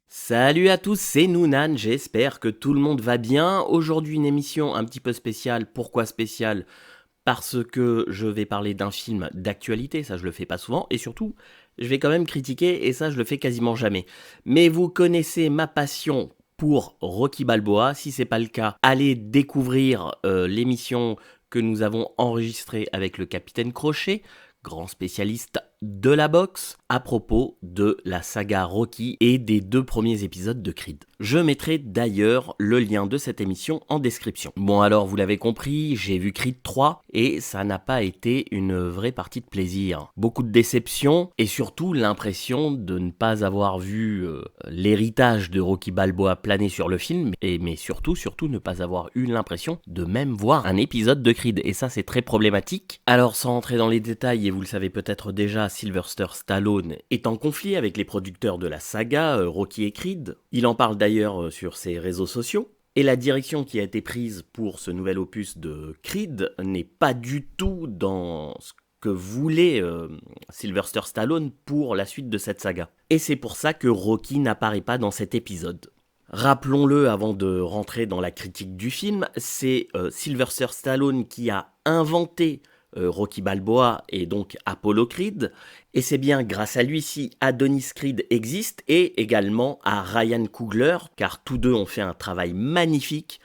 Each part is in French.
Salut à tous, c'est Noonan, j'espère que tout le monde va bien. Aujourd'hui une émission un petit peu spéciale. Pourquoi spéciale ? Parce que je vais parler d'un film d'actualité, ça je le fais pas souvent, et surtout je vais quand même critiquer, et ça je le fais quasiment jamais. Mais vous connaissez ma passion pour Rocky Balboa, si c'est pas le cas, allez découvrir l'émission que nous avons enregistrée avec le Capitaine Crochet, grand spécialiste de la boxe, à propos de la saga Rocky et des 2 premiers épisodes de Creed. Je mettrai d'ailleurs le lien de cette émission en description. Bon alors, vous l'avez compris, j'ai vu Creed 3 et ça n'a pas été une vraie partie de plaisir. Beaucoup de déception et surtout l'impression de ne pas avoir vu l'héritage de Rocky Balboa planer sur le film, mais surtout ne pas avoir eu l'impression de même voir un épisode de Creed. Et ça c'est très problématique. Alors sans entrer dans les détails, et vous le savez peut-être déjà, Sylvester Stallone est en conflit avec les producteurs de la saga Rocky et Creed. Il en parle d'ailleurs sur ses réseaux sociaux. Et la direction qui a été prise pour ce nouvel opus de Creed n'est pas du tout dans ce que voulait Sylvester Stallone pour la suite de cette saga. Et c'est pour ça que Rocky n'apparaît pas dans cet épisode. Rappelons-le avant de rentrer dans la critique du film, c'est Sylvester Stallone qui a inventé Rocky Balboa et donc Apollo Creed, et c'est bien grâce à lui si Adonis Creed existe, et également à Ryan Coogler, car tous deux ont fait un travail magnifique,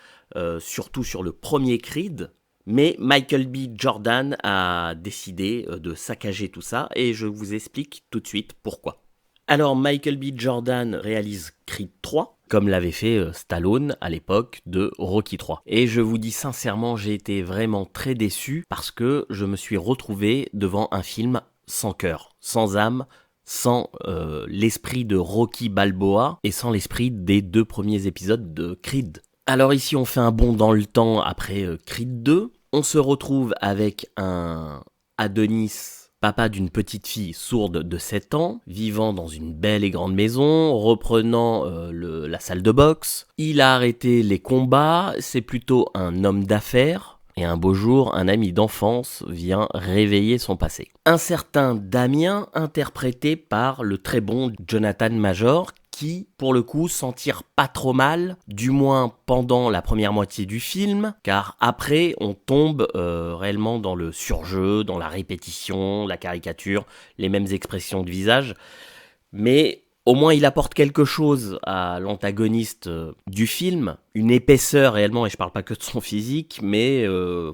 surtout sur le premier Creed, mais Michael B. Jordan a décidé de saccager tout ça, et je vous explique tout de suite pourquoi. Alors Michael B. Jordan réalise Creed 3, comme l'avait fait Stallone à l'époque de Rocky 3. Et je vous dis sincèrement, j'ai été vraiment très déçu parce que je me suis retrouvé devant un film sans cœur, sans âme, sans l'esprit de Rocky Balboa et sans l'esprit des 2 premiers épisodes de Creed. Alors ici on fait un bond dans le temps après Creed 2, on se retrouve avec un Adonis, papa d'une petite fille sourde de 7 ans, vivant dans une belle et grande maison, reprenant la salle de boxe. Il a arrêté les combats, c'est plutôt un homme d'affaires. Et un beau jour, un ami d'enfance vient réveiller son passé. Un certain Damien, interprété par le très bon Jonathan Major, qui, pour le coup, s'en tire pas trop mal, du moins pendant la première moitié du film, car après, on tombe réellement dans le surjeu, dans la répétition, la caricature, les mêmes expressions de visage, mais au moins il apporte quelque chose à l'antagoniste du film, une épaisseur réellement, et je parle pas que de son physique, mais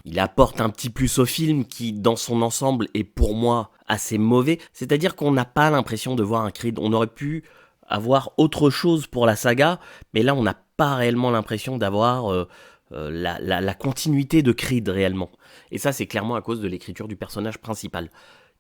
il apporte un petit plus au film qui, dans son ensemble, est pour moi assez mauvais, c'est-à-dire qu'on n'a pas l'impression de voir un Creed, on aurait pu avoir autre chose pour la saga, mais là on n'a pas réellement l'impression d'avoir la continuité de Creed réellement. Et ça c'est clairement à cause de l'écriture du personnage principal,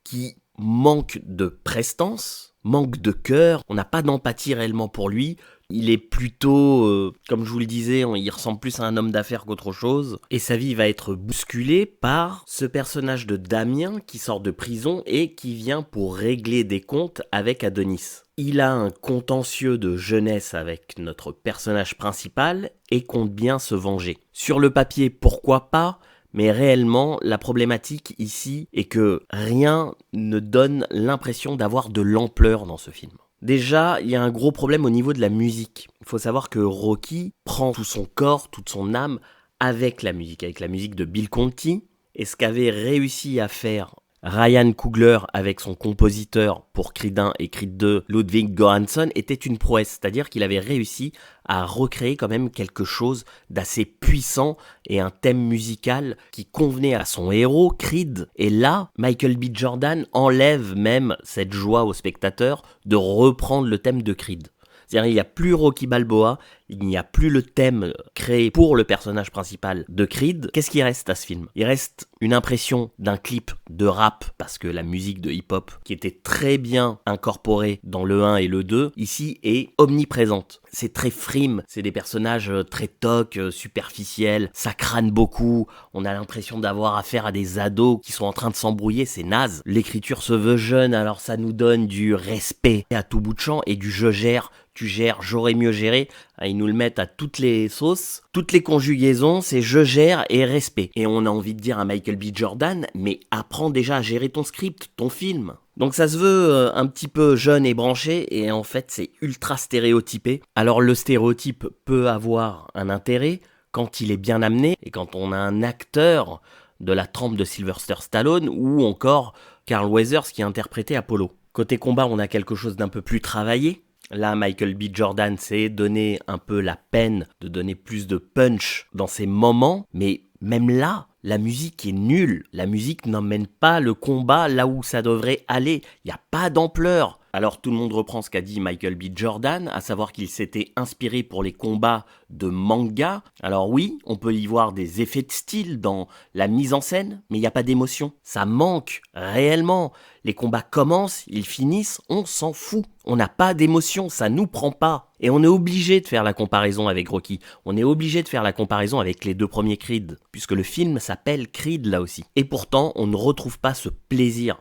qui manque de prestance, manque de cœur, on n'a pas d'empathie réellement pour lui. Il est plutôt, comme je vous le disais, il ressemble plus à un homme d'affaires qu'autre chose. Et sa vie va être bousculée par ce personnage de Damien qui sort de prison et qui vient pour régler des comptes avec Adonis. Il a un contentieux de jeunesse avec notre personnage principal et compte bien se venger. Sur le papier, pourquoi pas ? Mais réellement, la problématique ici est que rien ne donne l'impression d'avoir de l'ampleur dans ce film. Déjà, il y a un gros problème au niveau de la musique. Il faut savoir que Rocky prend tout son corps, toute son âme avec la musique de Bill Conti. Et ce qu'avait réussi à faire Ryan Coogler avec son compositeur pour Creed 1 et Creed 2, Ludwig Göransson, était une prouesse. C'est-à-dire qu'il avait réussi à recréer quand même quelque chose d'assez puissant et un thème musical qui convenait à son héros, Creed. Et là, Michael B. Jordan enlève même cette joie au spectateur de reprendre le thème de Creed. C'est-à-dire il n'y a plus Rocky Balboa, il n'y a plus le thème créé pour le personnage principal de Creed. Qu'est-ce qui reste à ce film ? Il reste une impression d'un clip de rap, parce que la musique de hip-hop, qui était très bien incorporée dans le 1 et le 2, ici est omniprésente. C'est très frime, c'est des personnages très tocs, superficiels, ça crâne beaucoup, on a l'impression d'avoir affaire à des ados qui sont en train de s'embrouiller, c'est naze. L'écriture se veut jeune, alors ça nous donne du respect à tout bout de champ et du je gère, tu gères, j'aurais mieux géré, Ah, ils nous le mettent à toutes les sauces, toutes les conjugaisons, c'est je gère et respect. Et on a envie de dire à Michael B. Jordan, mais apprends déjà à gérer ton script, ton film. Donc ça se veut un petit peu jeune et branché, et en fait c'est ultra stéréotypé. Alors le stéréotype peut avoir un intérêt quand il est bien amené, et quand on a un acteur de la trempe de Sylvester Stallone, ou encore Carl Weathers qui a interprété Apollo. Côté combat, on a quelque chose d'un peu plus travaillé. Là, Michael B. Jordan s'est donné un peu la peine de donner plus de punch dans ses moments, mais même là, la musique est nulle. La musique n'emmène pas le combat là où ça devrait aller. Il n'y a pas d'ampleur. Alors tout le monde reprend ce qu'a dit Michael B. Jordan, à savoir qu'il s'était inspiré pour les combats de manga. Alors oui, on peut y voir des effets de style dans la mise en scène, mais il n'y a pas d'émotion. Ça manque réellement. Les combats commencent, ils finissent, on s'en fout. On n'a pas d'émotion, ça nous prend pas. Et on est obligé de faire la comparaison avec Rocky. On est obligé de faire la comparaison avec les deux premiers Creed, puisque le film s'appelle Creed là aussi. Et pourtant, on ne retrouve pas ce plaisir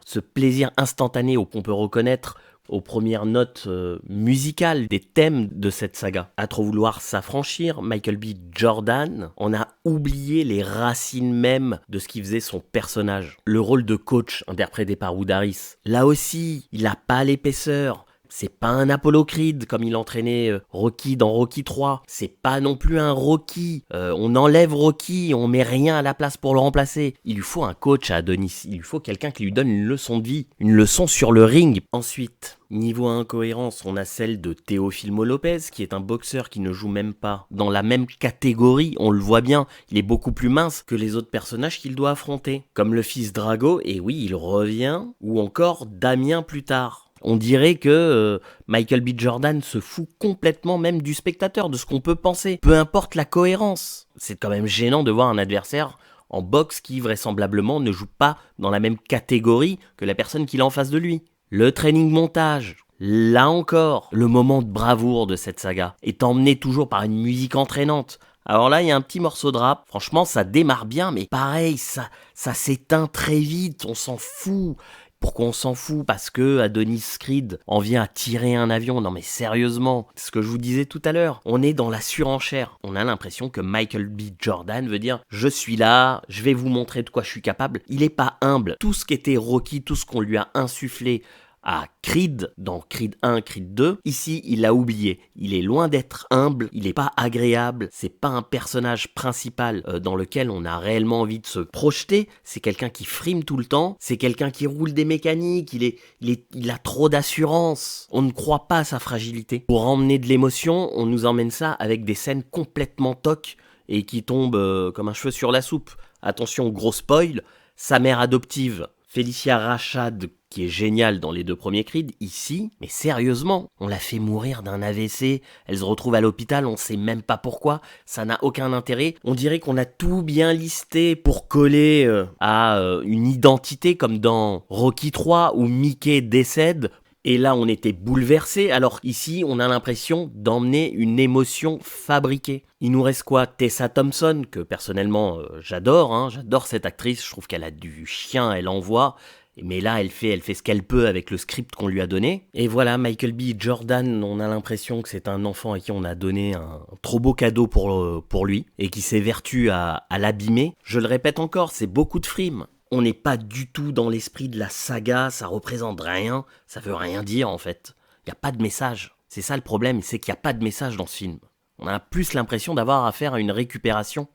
instantané qu'on peut reconnaître aux premières notes musicales des thèmes de cette saga. À trop vouloir s'affranchir, Michael B. Jordan en a oublié les racines même de ce qui faisait son personnage. Le rôle de coach interprété par Wood Harris, là aussi, il n'a pas l'épaisseur. C'est pas un Apollo Creed comme il entraînait Rocky dans Rocky 3. C'est pas non plus un Rocky. On enlève Rocky, on met rien à la place pour le remplacer. Il lui faut un coach à Adonis. Il lui faut quelqu'un qui lui donne une leçon de vie. Une leçon sur le ring. Ensuite, niveau incohérence, on a celle de Teofimo Lopez, qui est un boxeur qui ne joue même pas dans la même catégorie. On le voit bien, il est beaucoup plus mince que les autres personnages qu'il doit affronter. Comme le fils Drago, et oui, il revient. Ou encore Damien plus tard. On dirait que Michael B. Jordan se fout complètement même du spectateur, de ce qu'on peut penser. Peu importe la cohérence. C'est quand même gênant de voir un adversaire en boxe qui vraisemblablement ne joue pas dans la même catégorie que la personne qu'il a en face de lui. Le training montage, là encore, le moment de bravoure de cette saga est emmené toujours par une musique entraînante. Alors là, il y a un petit morceau de rap, franchement ça démarre bien, mais pareil, ça s'éteint très vite, on s'en fout. Pourquoi on s'en fout? Parce que Adonis Creed en vient à tirer un avion. Non mais sérieusement, c'est ce que je vous disais tout à l'heure. On est dans la surenchère. On a l'impression que Michael B. Jordan veut dire « Je suis là, je vais vous montrer de quoi je suis capable ». Il est pas humble. Tout ce qu'était Rocky, tout ce qu'on lui a insufflé à Creed, dans Creed 1, Creed 2, ici il l'a oublié. Il est loin d'être humble, il est pas agréable, c'est pas un personnage principal dans lequel on a réellement envie de se projeter, c'est quelqu'un qui frime tout le temps, c'est quelqu'un qui roule des mécaniques, il a trop d'assurance, on ne croit pas à sa fragilité. Pour emmener de l'émotion, on nous emmène ça avec des scènes complètement tocs et qui tombent comme un cheveu sur la soupe. Attention, gros spoil, sa mère adoptive, Felicia Rashad, qui est géniale dans les deux premiers Creed, ici, mais sérieusement, on l'a fait mourir d'un AVC, elle se retrouve à l'hôpital, on sait même pas pourquoi, ça n'a aucun intérêt, on dirait qu'on a tout bien listé pour coller à une identité comme dans Rocky 3 où Mickey décède. Et là, on était bouleversé, alors ici, on a l'impression d'emmener une émotion fabriquée. Il nous reste quoi? Tessa Thompson, que personnellement, j'adore, j'adore cette actrice, je trouve qu'elle a du chien, elle envoie. Mais là, elle fait ce qu'elle peut avec le script qu'on lui a donné. Et voilà, Michael B. Jordan, on a l'impression que c'est un enfant à qui on a donné un trop beau cadeau pour lui, et qui s'évertue à l'abîmer. Je le répète encore, c'est beaucoup de frimes. On n'est pas du tout dans l'esprit de la saga, ça représente rien, ça veut rien dire en fait. Il n'y a pas de message. C'est ça le problème, c'est qu'il n'y a pas de message dans ce film. On a plus l'impression d'avoir affaire à une récupération.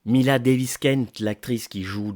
Mila Davis-Kent, l'actrice qui joue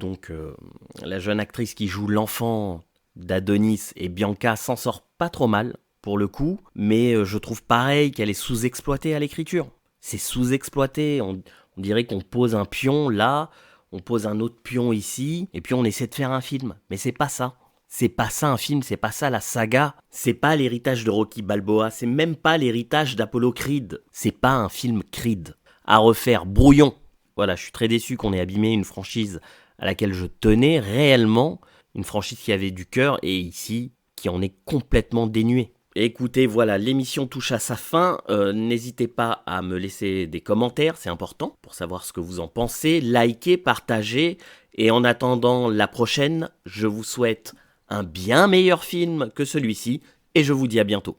la jeune actrice qui joue l'enfant d'Adonis et Bianca s'en sort pas trop mal pour le coup, mais je trouve pareil qu'elle est sous-exploitée à l'écriture. C'est sous-exploité, on dirait qu'on pose un pion là, on pose un autre pion ici, et puis on essaie de faire un film. Mais c'est pas ça. C'est pas ça un film, c'est pas ça la saga. C'est pas l'héritage de Rocky Balboa, c'est même pas l'héritage d'Apollo Creed. C'est pas un film Creed. À refaire, brouillon. Voilà, je suis très déçu qu'on ait abîmé une franchise à laquelle je tenais réellement, une franchise qui avait du cœur, et ici, qui en est complètement dénuée. Écoutez, voilà, l'émission touche à sa fin. N'hésitez pas à me laisser des commentaires, c'est important pour savoir ce que vous en pensez. Likez, partagez. Et en attendant la prochaine, je vous souhaite un bien meilleur film que celui-ci. Et je vous dis à bientôt.